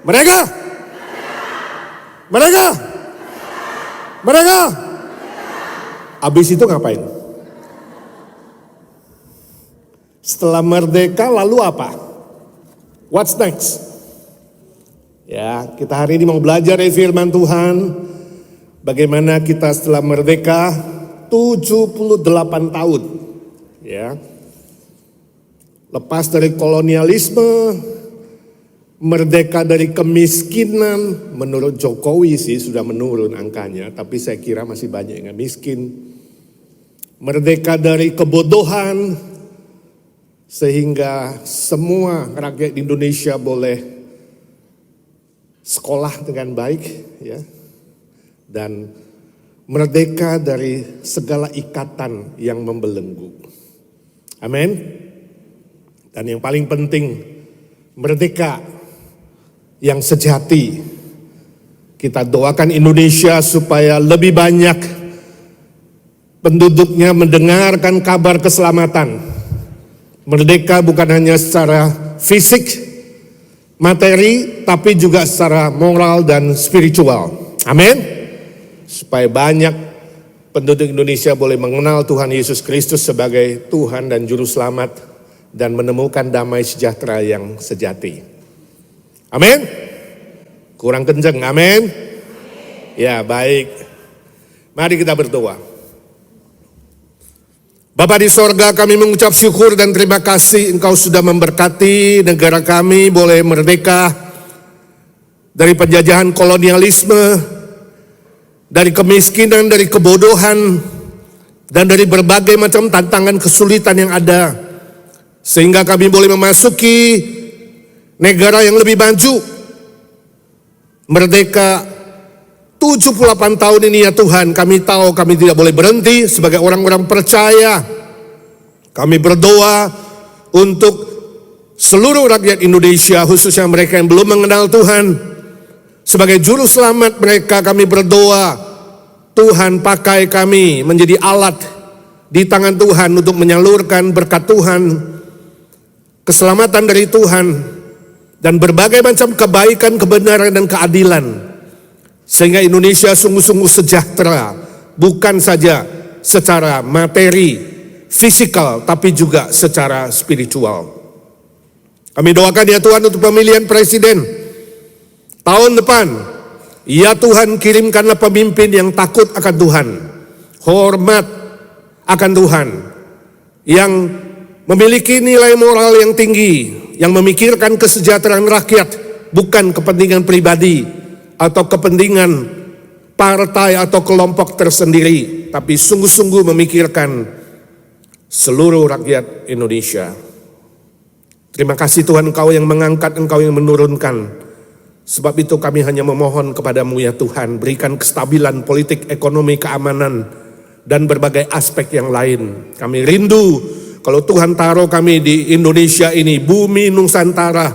Mereka. Mereka. Mereka. Habis itu ngapain? Setelah merdeka lalu apa? What's next? Ya, kita hari ini mau belajar dari firman Tuhan. Bagaimana kita setelah merdeka 78 tahun. Ya. Lepas dari kolonialisme, merdeka dari kemiskinan. Menurut Jokowi sih sudah menurun angkanya, tapi saya kira masih banyak yang miskin. Merdeka dari kebodohan, sehingga semua rakyat Indonesia boleh sekolah dengan baik, ya, dan merdeka dari segala ikatan yang membelenggu. Amin. Dan yang paling penting, merdeka yang sejati. Kita doakan Indonesia supaya lebih banyak penduduknya mendengarkan kabar keselamatan. Merdeka bukan hanya secara fisik, materi, tapi juga secara moral dan spiritual. Amin. Supaya banyak penduduk Indonesia boleh mengenal Tuhan Yesus Kristus sebagai Tuhan dan Juru Selamat dan menemukan damai sejahtera yang sejati. Amin. Kurang kenceng, amin. Ya, baik. Mari kita berdoa. Bapa di sorga, kami mengucap syukur dan terima kasih Engkau sudah memberkati negara kami boleh merdeka dari penjajahan kolonialisme, dari kemiskinan, dari kebodohan, dan dari berbagai macam tantangan kesulitan yang ada. Sehingga kami boleh memasuki negara yang lebih maju. Merdeka 78 tahun ini ya Tuhan, kami tahu kami tidak boleh berhenti sebagai orang-orang percaya. Kami berdoa untuk seluruh rakyat Indonesia, khususnya mereka yang belum mengenal Tuhan. Sebagai juru selamat mereka, kami berdoa, Tuhan pakai kami menjadi alat di tangan Tuhan untuk menyalurkan berkat Tuhan, keselamatan dari Tuhan, dan berbagai macam kebaikan, kebenaran, dan keadilan. Sehingga Indonesia sungguh-sungguh sejahtera, bukan saja secara materi, fisikal, tapi juga secara spiritual. Kami doakan ya Tuhan untuk pemilihan presiden tahun depan. Ya Tuhan, kirimkanlah pemimpin yang takut akan Tuhan, hormat akan Tuhan, yang memiliki nilai moral yang tinggi, yang memikirkan kesejahteraan rakyat, bukan kepentingan pribadi atau kepentingan partai atau kelompok tersendiri, tapi sungguh-sungguh memikirkan seluruh rakyat Indonesia. Terima kasih Tuhan, Engkau yang mengangkat, Engkau yang menurunkan. Sebab itu kami hanya memohon kepadamu ya Tuhan, berikan kestabilan politik, ekonomi, keamanan, dan berbagai aspek yang lain. Kami rindu kalau Tuhan taruh kami di Indonesia ini, bumi Nusantara,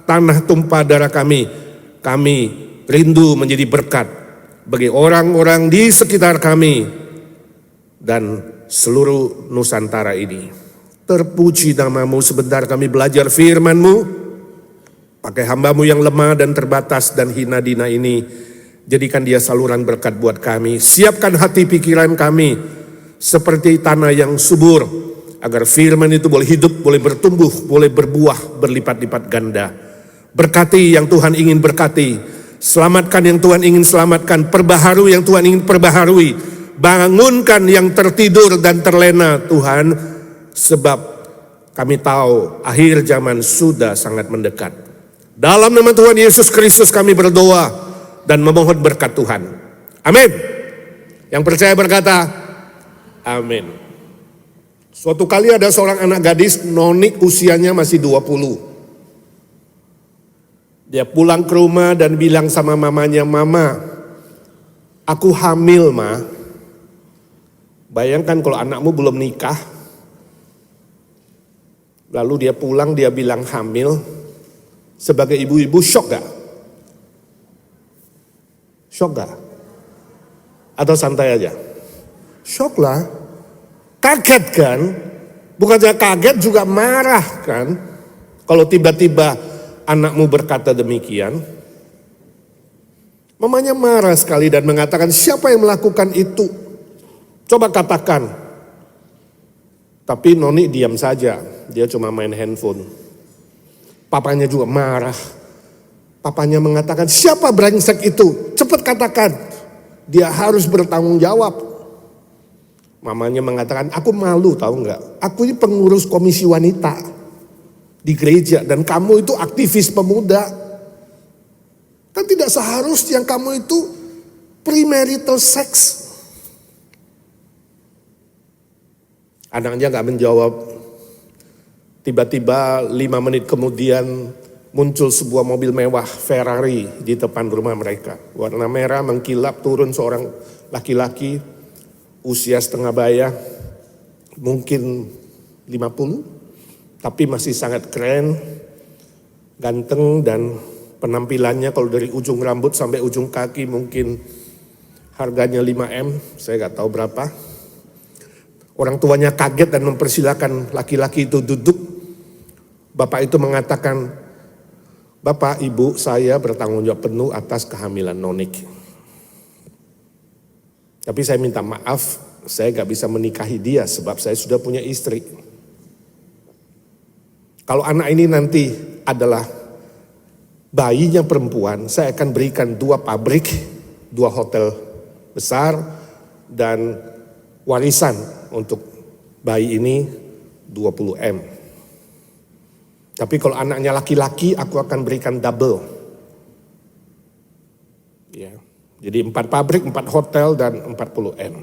tanah tumpah darah kami rindu menjadi berkat bagi orang-orang di sekitar kami dan seluruh Nusantara ini. Terpuji namamu. Sebentar kami belajar firman-Mu. Pakai hamba-Mu yang lemah dan terbatas dan hina dina ini, jadikan dia saluran berkat buat kami. Siapkan hati pikiran kami seperti tanah yang subur, agar firman itu boleh hidup, boleh bertumbuh, boleh berbuah berlipat-lipat ganda. Berkati yang Tuhan ingin berkati, selamatkan yang Tuhan ingin selamatkan, perbaharui yang Tuhan ingin perbaharui, bangunkan yang tertidur dan terlena Tuhan, sebab kami tahu akhir zaman sudah sangat mendekat. Dalam nama Tuhan Yesus Kristus kami berdoa dan memohon berkat Tuhan. Amin. Yang percaya berkata, amin. Suatu kali ada seorang anak gadis, noni usianya masih 20. Dia pulang ke rumah dan bilang sama mamanya, "Mama, aku hamil, Ma." Bayangkan kalau anakmu belum nikah, lalu dia pulang, dia bilang hamil. Sebagai ibu-ibu shock gak? Shock gak? Atau santai aja? Shock lah. Kaget kan? Bukan saja kaget, juga marah kan? Kalau tiba-tiba anakmu berkata demikian. Mamanya marah sekali dan mengatakan, siapa yang melakukan itu? Coba katakan. Tapi Noni diam saja, dia cuma main handphone. Papanya juga marah. Papanya mengatakan, siapa brengsek itu? Cepat katakan, dia harus bertanggung jawab. Mamanya mengatakan, aku malu tahu nggak? Aku ini pengurus komisi wanita di gereja dan kamu itu aktivis pemuda. Kan tidak seharusnya yang kamu itu premarital sex. Anaknya gak menjawab. Tiba-tiba 5 menit kemudian muncul sebuah mobil mewah Ferrari di depan rumah mereka. Warna merah mengkilap, turun seorang laki-laki usia setengah baya, mungkin 50, tapi masih sangat keren, ganteng, dan penampilannya kalau dari ujung rambut sampai ujung kaki mungkin harganya 5M, saya gak tahu berapa. Orang tuanya kaget dan mempersilahkan laki-laki itu duduk. Bapak itu mengatakan, Bapak, Ibu, saya bertanggung jawab penuh atas kehamilan Nonik. Tapi saya minta maaf, saya gak bisa menikahi dia sebab saya sudah punya istri. Kalau anak ini nanti adalah bayinya perempuan, saya akan berikan 2 pabrik, 2 hotel besar, dan warisan untuk bayi ini 20M. Tapi kalau anaknya laki-laki, aku akan berikan double. Ya, jadi 4 pabrik, 4 hotel, dan 40M.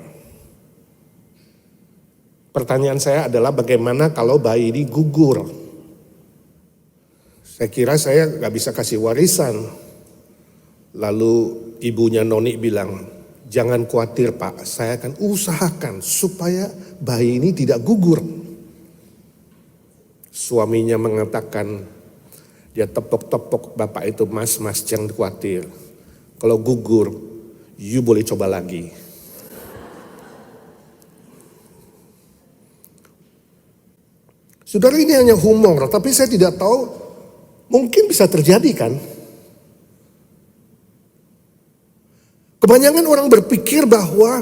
Pertanyaan saya adalah bagaimana kalau bayi ini gugur? Saya kira saya gak bisa kasih warisan. Lalu ibunya Noni bilang, jangan khawatir Pak, saya akan usahakan supaya bayi ini tidak gugur. Suaminya mengatakan, dia tepok-tepok bapak itu, mas jangan khawatir. Kalau gugur, you boleh coba lagi. Saudara, ini hanya humor, tapi saya tidak tahu, mungkin bisa terjadi kan? Kebanyakan orang berpikir bahwa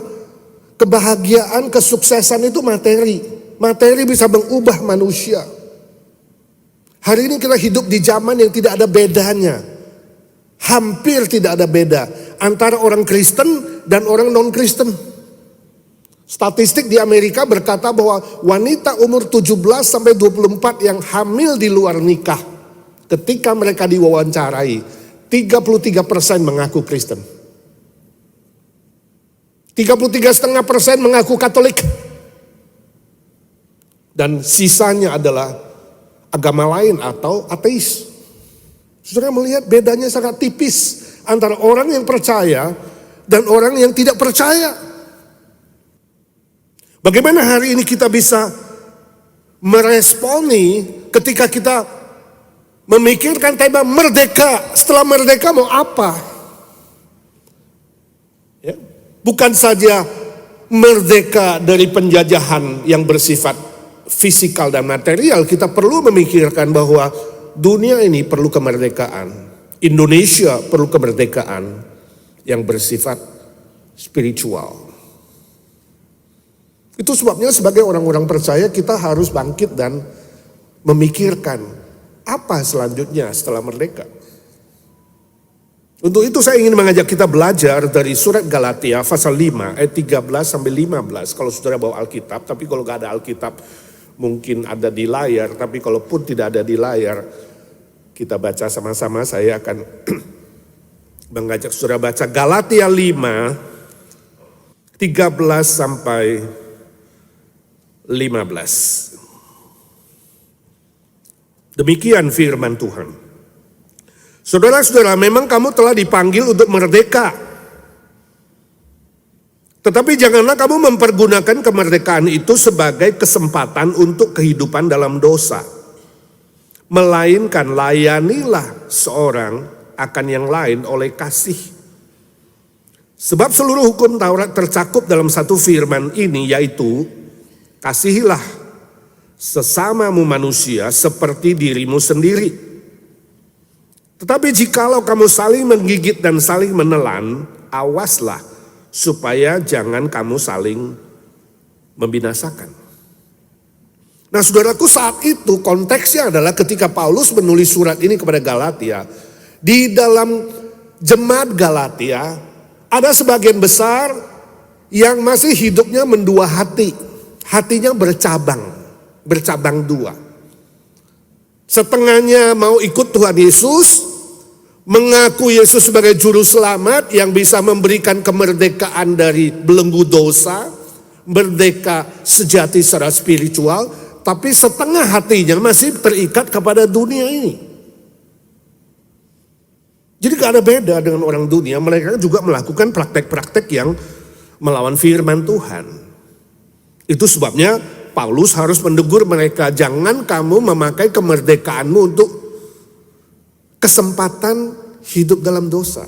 kebahagiaan, kesuksesan itu materi. Materi bisa mengubah manusia. Hari ini kita hidup di zaman yang tidak ada bedanya. Hampir tidak ada beda antara orang Kristen dan orang non-Kristen. Statistik di Amerika berkata bahwa wanita umur 17 sampai 24 yang hamil di luar nikah, ketika mereka diwawancarai, 33% mengaku Kristen. 33,5% mengaku Katolik. Dan sisanya adalah agama lain atau ateis. Saudara melihat bedanya sangat tipis antara orang yang percaya dan orang yang tidak percaya. Bagaimana hari ini kita bisa meresponi ketika kita memikirkan tema merdeka? Setelah merdeka mau apa? Ya. Bukan saja merdeka dari penjajahan yang bersifat fisikal dan material, kita perlu memikirkan bahwa dunia ini perlu kemerdekaan. Indonesia perlu kemerdekaan yang bersifat spiritual. Itu sebabnya sebagai orang-orang percaya kita harus bangkit dan memikirkan apa selanjutnya setelah merdeka. Untuk itu saya ingin mengajak kita belajar dari surat Galatia pasal 5 ayat 13 sampai 15. Kalau saudara bawa Alkitab, tapi kalau gak ada Alkitab mungkin ada di layar. Tapi kalaupun tidak ada di layar, kita baca sama-sama. Saya akan mengajak saudara baca Galatia 5, 13 sampai 15. Demikian firman Tuhan. Saudara-saudara, memang kamu telah dipanggil untuk merdeka. Tetapi janganlah kamu mempergunakan kemerdekaan itu sebagai kesempatan untuk kehidupan dalam dosa. Melainkan layanilah seorang akan yang lain oleh kasih. Sebab seluruh hukum Taurat tercakup dalam satu firman ini, yaitu kasihilah sesamamu manusia seperti dirimu sendiri. Tetapi jikalau kamu saling menggigit dan saling menelan, awaslah supaya jangan kamu saling membinasakan. Nah saudaraku, saat itu konteksnya adalah ketika Paulus menulis surat ini kepada Galatia. Di dalam jemaat Galatia ada sebagian besar yang masih hidupnya mendua hati. Hatinya bercabang dua. Setengahnya mau ikut Tuhan Yesus, mengaku Yesus sebagai juru selamat yang bisa memberikan kemerdekaan dari belenggu dosa, merdeka sejati secara spiritual, tapi setengah hatinya masih terikat kepada dunia ini. Jadi gak ada beda dengan orang dunia, mereka juga melakukan praktek-praktek yang melawan firman Tuhan. Itu sebabnya Paulus harus menegur mereka, jangan kamu memakai kemerdekaanmu untuk kesempatan hidup dalam dosa.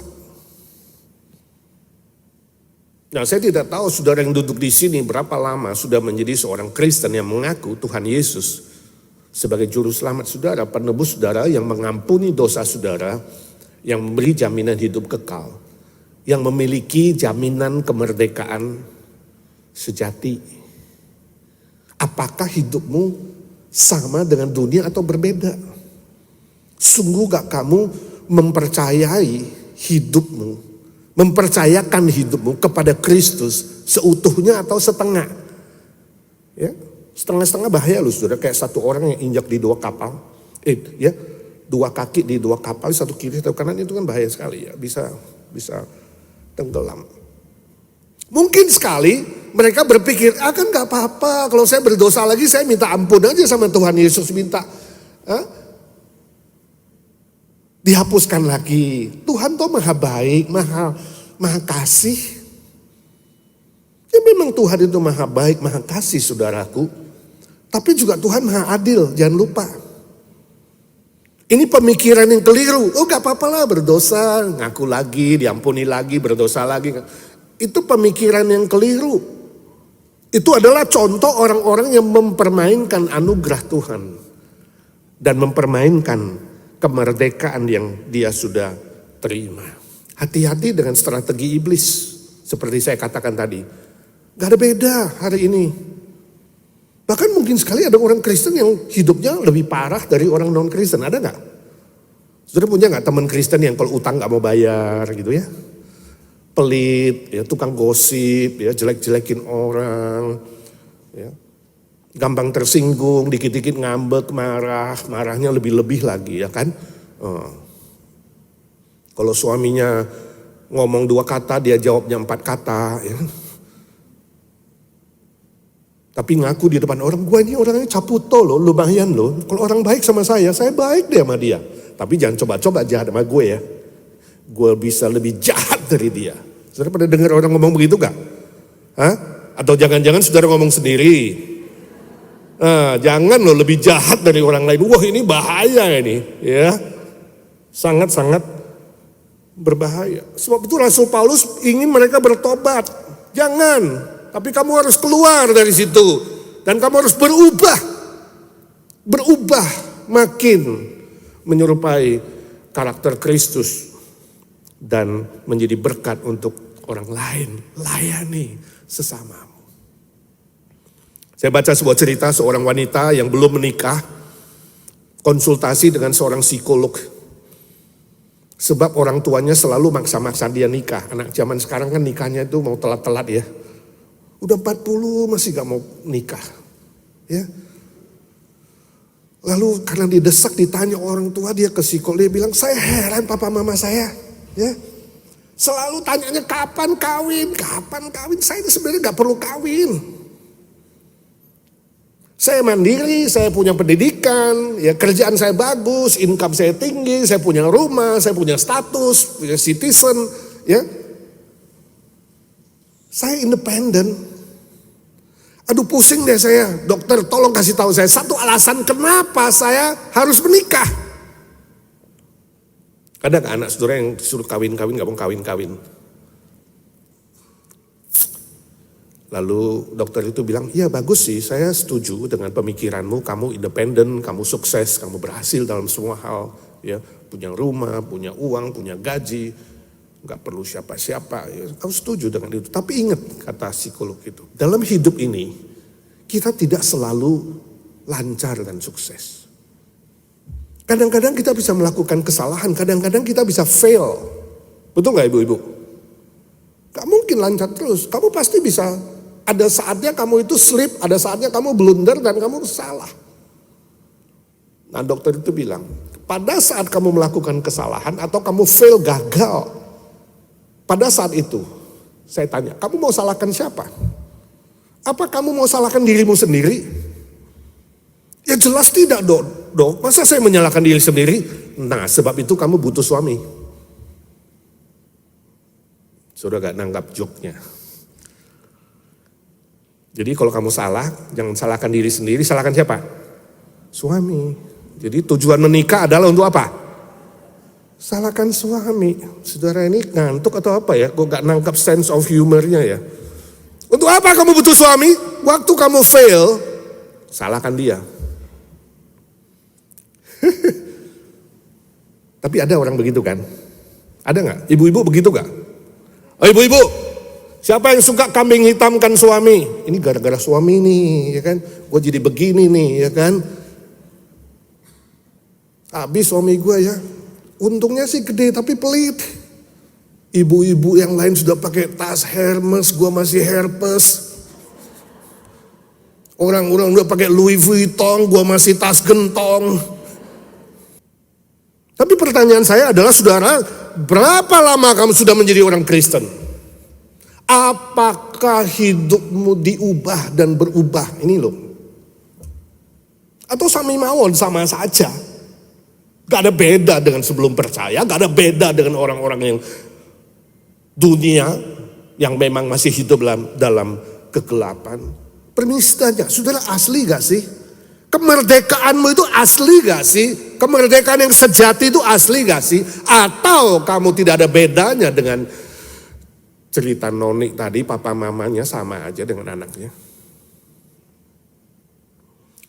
Nah, saya tidak tahu saudara yang duduk di sini berapa lama sudah menjadi seorang Kristen yang mengaku Tuhan Yesus sebagai juru selamat saudara, penebus saudara, yang mengampuni dosa saudara, yang memberi jaminan hidup kekal, yang memiliki jaminan kemerdekaan sejati. Apakah hidupmu sama dengan dunia atau berbeda? Sungguh gak kamu mempercayai hidupmu, mempercayakan hidupmu kepada Kristus seutuhnya atau setengah? Ya, setengah-setengah bahaya loh saudara, kayak satu orang yang injak di dua kapal. Dua kaki di dua kapal, satu kiri satu kanan, itu kan bahaya sekali ya, bisa tenggelam. Mungkin sekali mereka berpikir, kan gak apa-apa kalau saya berdosa lagi, saya minta ampun aja sama Tuhan Yesus, minta dihapuskan lagi. Tuhan tuh maha baik, maha kasih. Ya memang Tuhan itu maha baik, maha kasih saudaraku. Tapi juga Tuhan maha adil, jangan lupa. Ini pemikiran yang keliru. Gak apa-apa lah berdosa, ngaku lagi, diampuni lagi, berdosa lagi. Itu pemikiran yang keliru. Itu adalah contoh orang-orang yang mempermainkan anugerah Tuhan. Dan mempermainkan kemerdekaan yang dia sudah terima. Hati-hati dengan strategi iblis. Seperti saya katakan tadi. Gak ada beda hari ini. Bahkan mungkin sekali ada orang Kristen yang hidupnya lebih parah dari orang non-Kristen. Ada gak? Saudara punya gak teman Kristen yang kalau utang gak mau bayar gitu ya? Pelit, ya, tukang gosip, ya, jelek-jelekin orang, ya, gampang tersinggung, dikit-dikit ngambek, marahnya lebih-lebih lagi ya kan. Kalau suaminya ngomong 2 kata, dia jawabnya 4 kata. Ya. Tapi ngaku di depan orang, gue ini orangnya caputo loh, lumayan loh. Kalau orang baik sama saya baik deh sama dia. Tapi jangan coba-coba jahat sama gue ya. Gue bisa lebih jahat dari dia. Saudara pernah dengar orang ngomong begitu gak? Atau jangan-jangan saudara ngomong sendiri? Jangan loh lebih jahat dari orang lain. Wah ini bahaya ini. Ya, sangat-sangat berbahaya. Sebab itu Rasul Paulus ingin mereka bertobat. Jangan, tapi kamu harus keluar dari situ. Dan kamu harus berubah. Berubah makin menyerupai karakter Kristus. Dan menjadi berkat untuk orang lain. Layani sesamamu. Saya baca sebuah cerita seorang wanita yang belum menikah. Konsultasi dengan seorang psikolog. Sebab orang tuanya selalu maksa-maksa dia nikah. Anak zaman sekarang kan nikahnya itu mau telat-telat ya. Udah 40 masih gak mau nikah. Ya. Lalu karena didesak ditanya orang tua, dia ke psikolog, dia bilang, saya heran papa mama saya. Ya, selalu tanyanya kapan kawin. Saya ini sebenarnya gak perlu kawin. Saya mandiri, saya punya pendidikan, ya kerjaan saya bagus, income saya tinggi, saya punya rumah, saya punya status, punya citizen, ya. Saya independen. Aduh pusing deh saya, dokter tolong kasih tahu saya satu alasan kenapa saya harus menikah. Ada gak anak saudara yang disuruh kawin-kawin gak mau kawin-kawin? Lalu dokter itu bilang, iya bagus sih, saya setuju dengan pemikiranmu, kamu independen, kamu sukses, kamu berhasil dalam semua hal. Ya, punya rumah, punya uang, punya gaji, nggak perlu siapa-siapa. Ya, aku setuju dengan itu. Tapi ingat kata psikolog itu, dalam hidup ini kita tidak selalu lancar dan sukses. Kadang-kadang kita bisa melakukan kesalahan, kadang-kadang kita bisa fail. Betul nggak ibu-ibu? Gak mungkin lancar terus, kamu pasti bisa. Ada saatnya kamu itu slip, ada saatnya kamu blunder dan kamu salah. Nah dokter itu bilang, pada saat kamu melakukan kesalahan atau kamu fail, gagal. Pada saat itu, saya tanya, kamu mau salahkan siapa? Apa kamu mau salahkan dirimu sendiri? Ya jelas tidak dok. Masa saya menyalahkan diri sendiri? Nah sebab itu kamu butuh suami. Sudah gak nanggap joke-nya. Jadi kalau kamu salah, jangan salahkan diri sendiri, salahkan siapa? Suami. Jadi tujuan menikah adalah untuk apa? Salahkan suami. Saudara ini ngantuk atau apa ya? Kok gak nangkap sense of humor-nya ya? Untuk apa kamu butuh suami? Waktu kamu fail, salahkan dia. Tapi ada orang begitu kan? Ada gak? Ibu-ibu begitu gak? Oh ibu-ibu, siapa yang suka kambing hitamkan suami? Ini gara-gara suami nih, ya kan? Gue jadi begini nih, ya kan? Habis suami gue ya, untungnya sih gede tapi pelit. Ibu-ibu yang lain sudah pakai tas Hermes, gue masih Herpes. Orang-orang udah pakai Louis Vuitton, gue masih tas gentong. Tapi pertanyaan saya adalah saudara, berapa lama kamu sudah menjadi orang Kristen? Apakah hidupmu diubah dan berubah? Ini loh. Atau sami mawon, sama saja. Gak ada beda dengan sebelum percaya, gak ada beda dengan orang-orang yang dunia yang memang masih hidup dalam kegelapan. Permisalnya, saudara asli gak sih? Kemerdekaanmu itu asli gak sih? Kemerdekaan yang sejati itu asli gak sih? Atau kamu tidak ada bedanya dengan cerita Noni tadi, papa mamanya sama aja dengan anaknya.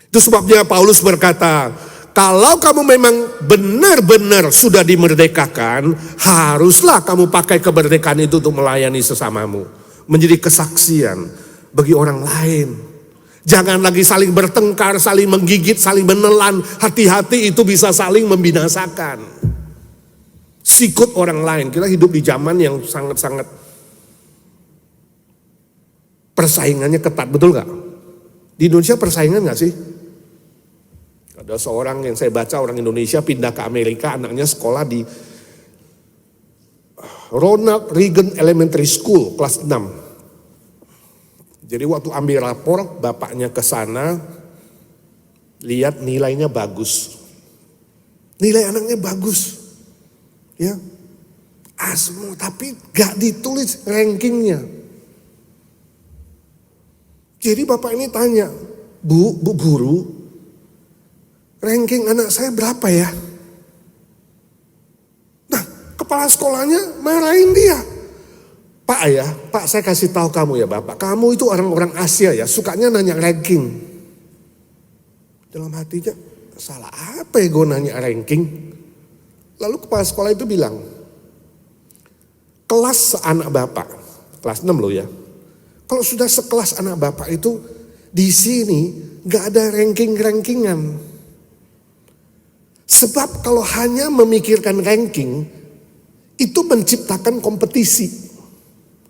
Itu sebabnya Paulus berkata, kalau kamu memang benar-benar sudah dimerdekakan, haruslah kamu pakai kemerdekaan itu untuk melayani sesamamu. Menjadi kesaksian bagi orang lain. Jangan lagi saling bertengkar, saling menggigit, saling menelan. Hati-hati itu bisa saling membinasakan. Sikut orang lain. Kita hidup di zaman yang sangat-sangat persaingannya ketat, betul gak? Di Indonesia persaingan gak sih? Ada seorang yang saya baca, orang Indonesia pindah ke Amerika, anaknya sekolah di Ronald Reagan Elementary School, kelas 6. Jadi waktu ambil rapor, bapaknya ke sana, lihat nilainya bagus. Nilai anaknya bagus. Ya. Asmo, tapi gak ditulis rankingnya. Jadi bapak ini tanya, Bu guru, ranking anak saya berapa ya? Nah, kepala sekolahnya marahin dia. Pak saya kasih tahu kamu ya Bapak, kamu itu orang-orang Asia ya, sukanya nanya ranking. Dalam hatinya, salah apa ya gue nanya ranking? Lalu kepala sekolah itu bilang, kelas anak Bapak, kelas 6 loh ya. Kalau sudah sekelas anak Bapak itu, di sini gak ada ranking-rankingan. Sebab kalau hanya memikirkan ranking, itu menciptakan kompetisi.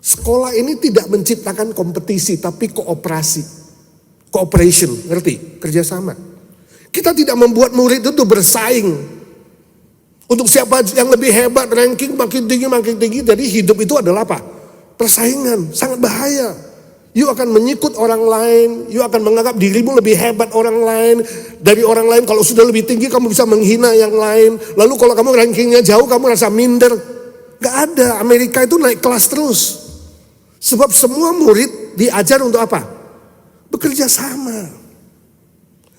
Sekolah ini tidak menciptakan kompetisi, tapi kooperasi. Cooperation, ngerti? Kerjasama. Kita tidak membuat murid itu bersaing. Untuk siapa yang lebih hebat, ranking makin tinggi. Jadi hidup itu adalah apa? Persaingan, sangat bahaya. You akan menyikut orang lain, you akan menganggap dirimu lebih hebat orang lain. Dari orang lain, kalau sudah lebih tinggi kamu bisa menghina yang lain. Lalu kalau kamu rankingnya jauh, kamu rasa minder. Gak ada, Amerika itu naik kelas terus. Sebab semua murid diajar untuk apa? Bekerja sama.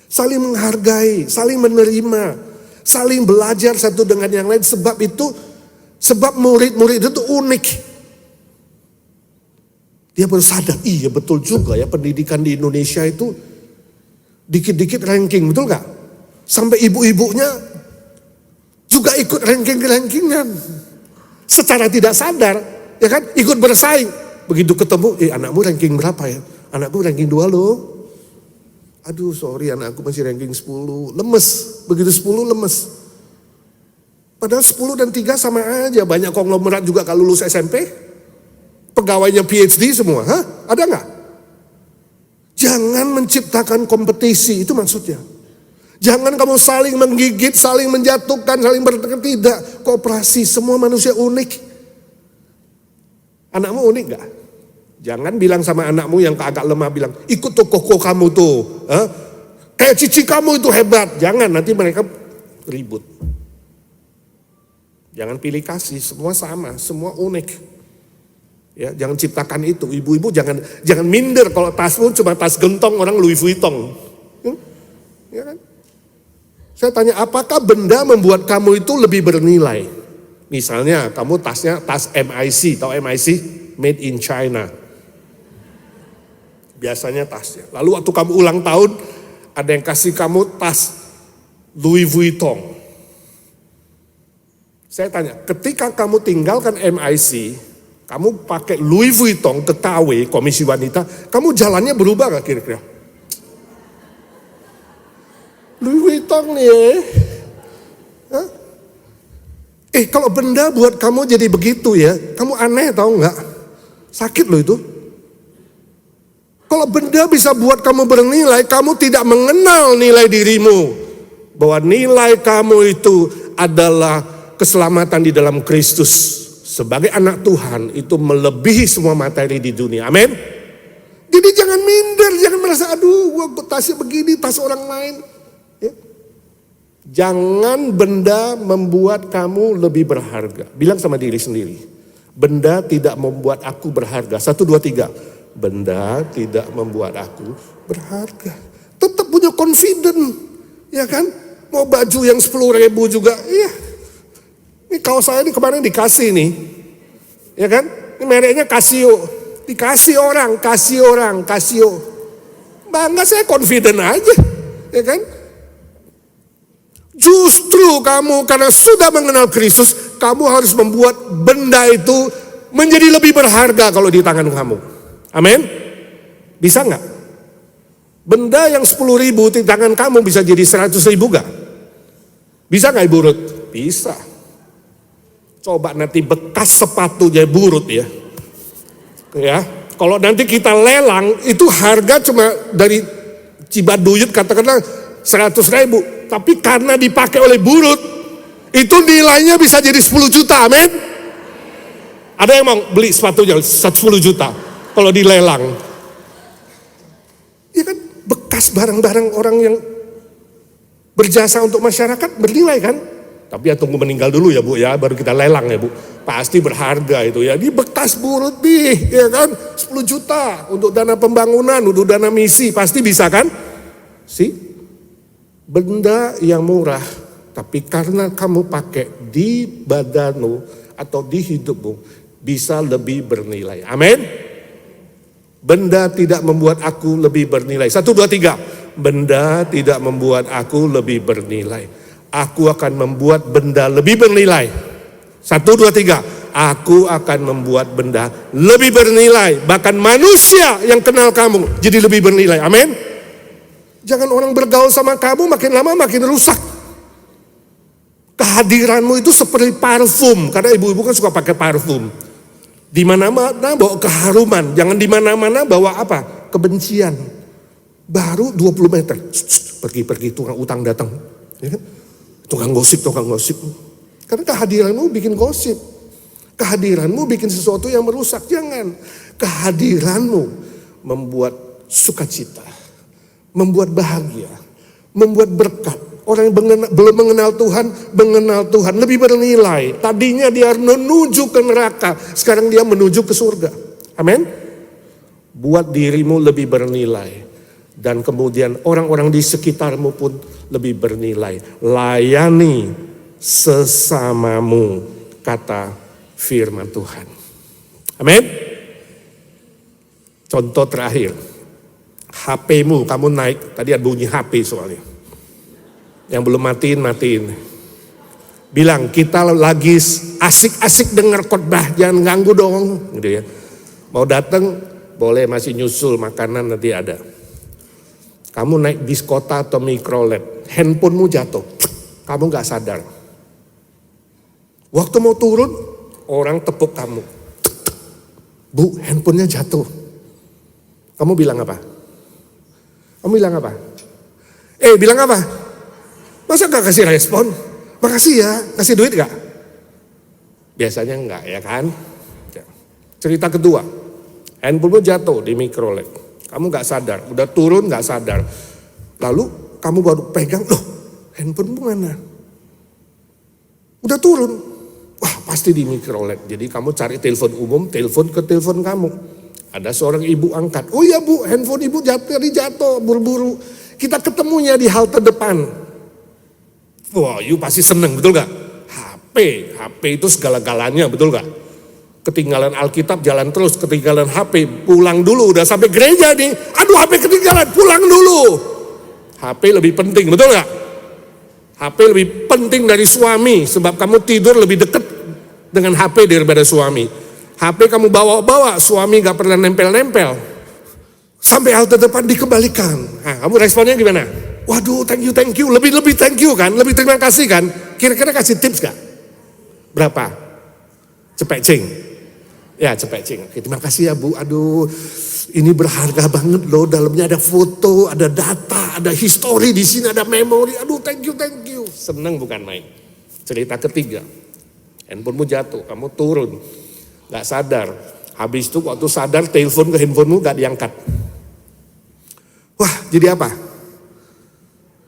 Saling menghargai, saling menerima, saling belajar satu dengan yang lain. Sebab murid-murid itu unik. Dia baru sadar, iya betul juga ya pendidikan di Indonesia itu dikit-dikit ranking, betul gak? Sampai ibu-ibunya juga ikut ranking-rankingan. Secara tidak sadar, ya kan, ikut bersaing. Begitu ketemu, anakmu ranking berapa ya? Anakku ranking 2 loh. Aduh sorry, anakku masih ranking 10. Lemes, begitu 10 lemes. Padahal 10 dan 3 sama aja. Banyak konglomerat juga kalau lulus SMP. Pegawainya PhD semua, ada nggak? Jangan menciptakan kompetisi, itu maksudnya. Jangan kamu saling menggigit, saling menjatuhkan, saling bertengkar. Tidak, kooperasi, semua manusia unik. Anakmu unik gak? Jangan bilang sama anakmu yang agak lemah, bilang, ikut tuh koko kamu tuh. Kayak cici kamu itu hebat. Jangan, nanti mereka ribut. Jangan pilih kasih, semua sama, semua unik. Ya, jangan ciptakan itu. Ibu-ibu jangan minder kalau tasmu cuma tas gentong orang Louis Vuitton. Ya kan? Saya tanya, apakah benda membuat kamu itu lebih bernilai? Misalnya kamu tasnya tas MIC, tahu MIC? Made in China. Biasanya tasnya. Lalu waktu kamu ulang tahun, ada yang kasih kamu tas Louis Vuitton. Saya tanya, ketika kamu tinggalkan MIC, kamu pakai Louis Vuitton ke KW, Komisi Wanita, kamu jalannya berubah gak kira-kira? Louis Vuitton nih ya. Kalau benda buat kamu jadi begitu ya, kamu aneh tahu nggak? Sakit loh itu. Kalau benda bisa buat kamu bernilai, kamu tidak mengenal nilai dirimu. Bahwa nilai kamu itu adalah keselamatan di dalam Kristus. Sebagai anak Tuhan itu melebihi semua materi di dunia. Amin. Jadi jangan minder, jangan merasa aduh gua tasnya begini, tas orang lain. Ya. Jangan benda membuat kamu lebih berharga. Bilang sama diri sendiri. Benda tidak membuat aku berharga. 1, 2, 3. Benda tidak membuat aku berharga. Tetap punya confident. Ya kan? Mau baju yang 10.000 juga. Iya. Ini kaos saya ini kemarin dikasih nih. Ya kan? Ini mereknya Casio. Dikasih orang, Casio. Bangga, saya confident aja. Ya kan? Justru kamu karena sudah mengenal Kristus, kamu harus membuat benda itu menjadi lebih berharga kalau di tangan kamu. Amin? Bisa nggak? Benda yang 10.000 di tangan kamu bisa jadi 100.000 gak? Bisa nggak Ibu Ruth? Bisa. Coba nanti bekas sepatunya burut ya. Ya, kalau nanti kita lelang itu harga cuma dari Cibaduyut katakanlah 100.000, tapi karena dipakai oleh burut itu nilainya bisa jadi 10 juta. Amin. Ada yang mau beli sepatunya 10 juta kalau dilelang? Ya kan, bekas barang-barang orang yang berjasa untuk masyarakat bernilai kan? Tapi ya tunggu meninggal dulu ya Bu ya, baru kita lelang ya Bu. Pasti berharga itu ya. Di bekas burut nih, ya kan? 10 juta untuk dana pembangunan, untuk dana misi, pasti bisa kan? Benda yang murah, tapi karena kamu pakai di badanmu atau di hidupmu, bisa lebih bernilai. Amin. Benda tidak membuat aku lebih bernilai. 1, 2, 3. Benda tidak membuat aku lebih bernilai. Aku akan membuat benda lebih bernilai. 1, 2, 3. Aku akan membuat benda lebih bernilai. Bahkan manusia yang kenal kamu jadi lebih bernilai. Amin. Jangan orang bergaul sama kamu makin lama makin rusak. Kehadiranmu itu seperti parfum. Karena ibu-ibu kan suka pakai parfum. Di mana-mana bawa keharuman. Jangan di mana-mana bawa apa? Kebencian. Baru 20 meter. Pergi-pergi tukang utang datang. Ya kan? Tukang gosip. Karena kehadiranmu bikin gosip. Kehadiranmu bikin sesuatu yang merusak. Jangan. Kehadiranmu membuat sukacita. Membuat bahagia. Membuat berkat. Orang yang belum mengenal Tuhan lebih bernilai. Tadinya dia menuju ke neraka. Sekarang dia menuju ke surga. Amin. Buat dirimu lebih bernilai. Dan kemudian orang-orang di sekitarmu pun lebih bernilai. Layani sesamamu, kata firman Tuhan. Amin. Contoh terakhir. HP-mu kamu naik, tadi ada bunyi HP soalnya. Yang belum matiin. bilang kita lagi asik-asik dengar khotbah, jangan ganggu dong, gitu ya. Mau datang boleh, masih nyusul makanan nanti ada. Kamu naik bis kota atau mikrolet, handphonemu jatuh, kamu gak sadar. Waktu mau turun, orang tepuk kamu. Bu, handphonenya jatuh. Kamu bilang apa? Kamu bilang apa? Bilang apa? Masa gak kasih respon? Makasih ya, kasih duit gak? Biasanya enggak ya kan? Cerita kedua, handphonemu jatuh di mikrolet. Kamu gak sadar, udah turun gak sadar. Lalu kamu baru pegang, loh handphonemu mana? Udah turun. Wah pasti di mikrolet. Jadi kamu cari telepon umum, telepon ke telepon kamu. Ada seorang ibu angkat. Oh iya bu, handphone ibu jatuh, buru-buru. Kita ketemunya di halte depan. Wah, you pasti seneng, betul gak? HP itu segala-galanya, betul gak? Ketinggalan Alkitab jalan terus, ketinggalan HP, pulang dulu, udah sampai gereja nih. Aduh HP ketinggalan, pulang dulu. HP lebih penting, betul gak? HP lebih penting dari suami, sebab kamu tidur lebih dekat dengan HP daripada suami. HP kamu bawa-bawa, suami gak pernah nempel-nempel. Sampai halte depan dikembalikan. Nah, kamu responnya gimana? Waduh, thank you, lebih thank you kan, lebih terima kasih kan. Kira-kira kasih tips gak? Berapa? Cepet cing. Ya cepet cing. Oke, terima kasih ya bu, aduh ini berharga banget loh, dalamnya ada foto, ada data, ada history di sini, ada memori. Aduh thank you. Seneng bukan main. Cerita ketiga, handphonemu jatuh, kamu turun, gak sadar. Habis itu waktu sadar telepon ke handphonemu gak diangkat. Wah jadi apa?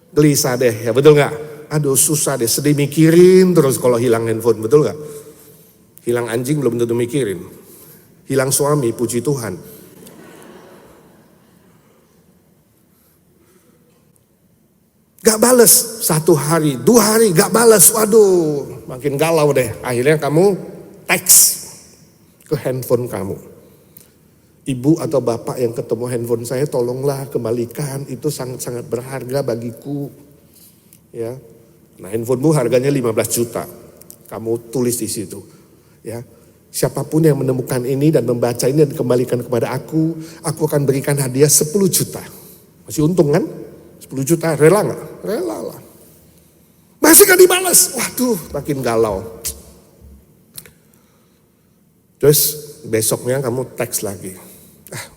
Gelisah deh, ya betul gak? Aduh susah deh, sedih mikirin terus kalau hilang handphone, betul gak? Hilang anjing belum tentu mikirin. Hilang suami, puji Tuhan. Gak bales, 1 hari, 2 hari gak bales, waduh makin galau deh. Akhirnya kamu teks ke handphone kamu. Ibu atau bapak yang ketemu handphone saya, tolonglah kembalikan, itu sangat-sangat berharga bagiku. Ya, nah handphonemu harganya 15 juta, kamu tulis di situ. Ya, siapapun yang menemukan ini dan membaca ini dan kembalikan kepada aku akan berikan hadiah 10 juta. Masih untung kan? 10 juta, rela gak? Rela lah. Masih gak dibalas, waduh makin galau. Terus besoknya kamu teks lagi.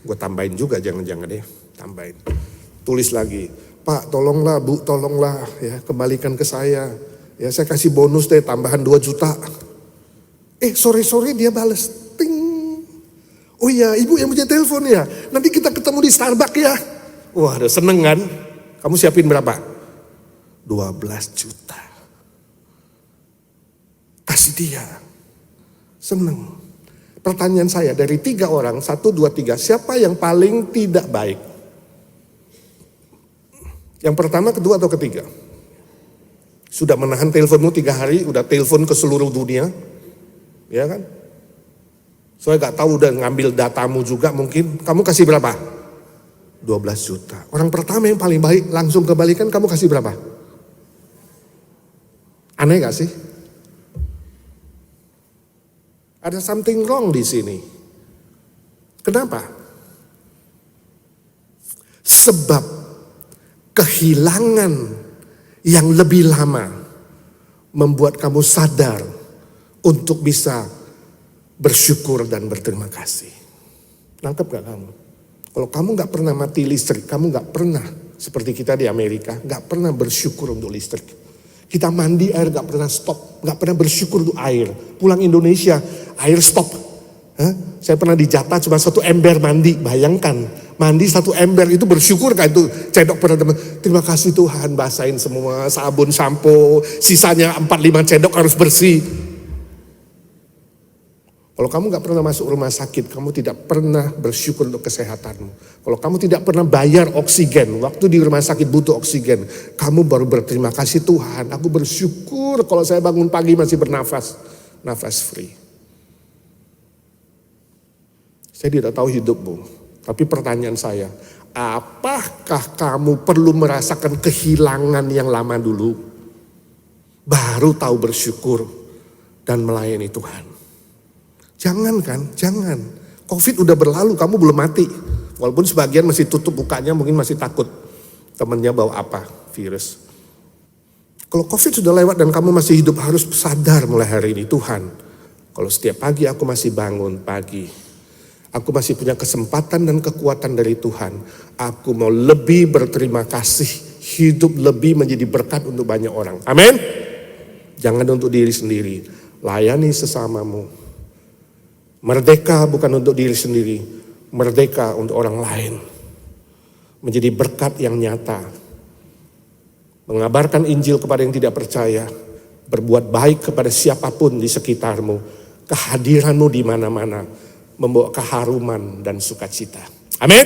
Gue tambahin juga, jangan-jangan deh, tambahin. Tulis lagi, Pak tolonglah, Bu tolonglah ya, kembalikan ke saya. Ya saya kasih bonus deh, tambahan 2 juta. Sore-sore dia bales, ting. Oh iya, ibu yang punya telepon ya, nanti kita ketemu di Starbucks ya. Wah udah seneng kan? Kamu siapin berapa? 12 juta. Kasih dia, seneng. Pertanyaan saya, dari 3 orang, 1, 2, 3, siapa yang paling tidak baik? Yang pertama, kedua, atau ketiga? Sudah menahan teleponmu 3 hari, udah telepon ke seluruh dunia, ya kan? Saya gak tahu, udah ngambil datamu juga mungkin. Kamu kasih berapa? 12 juta. Orang pertama yang paling baik, langsung kebalikan, kamu kasih berapa? Aneh gak sih? Ada something wrong di sini. Kenapa? Sebab kehilangan yang lebih lama membuat kamu sadar untuk bisa bersyukur dan berterima kasih. Nangkep gak kamu? Kalau kamu gak pernah mati listrik, kamu gak pernah seperti kita di Amerika, gak pernah bersyukur untuk listrik. Kita mandi air gak pernah stop, gak pernah bersyukur untuk air. Pulang Indonesia, air stop. Saya pernah dijatah cuma 1 ember mandi, bayangkan. Mandi 1 ember itu bersyukur kan itu. Cedok pernah teman, terima kasih Tuhan basahin semua, sabun, sampo, sisanya 4-5 cedok harus bersih. Kalau kamu gak pernah masuk rumah sakit, kamu tidak pernah bersyukur untuk kesehatanmu. Kalau kamu tidak pernah bayar oksigen, waktu di rumah sakit butuh oksigen, kamu baru berterima kasih Tuhan, aku bersyukur kalau saya bangun pagi masih bernafas, nafas free. Saya tidak tahu hidupmu, tapi pertanyaan saya, apakah kamu perlu merasakan kehilangan yang lama dulu? baru tahu bersyukur dan melayani Tuhan. Jangan. Covid udah berlalu, kamu belum mati. Walaupun sebagian masih tutup mukanya, mungkin masih takut temannya bawa apa, virus. Kalau Covid sudah lewat dan kamu masih hidup, harus sadar mulai hari ini, Tuhan, kalau setiap pagi aku masih bangun pagi, aku masih punya kesempatan dan kekuatan dari Tuhan, aku mau lebih berterima kasih, hidup lebih menjadi berkat untuk banyak orang. Amin. Jangan untuk diri sendiri, layani sesamamu. Merdeka bukan untuk diri sendiri, merdeka untuk orang lain. Menjadi berkat yang nyata. Mengabarkan Injil kepada yang tidak percaya, berbuat baik kepada siapapun di sekitarmu, kehadiranmu di mana-mana membawa keharuman dan sukacita. Amin.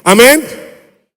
Amin.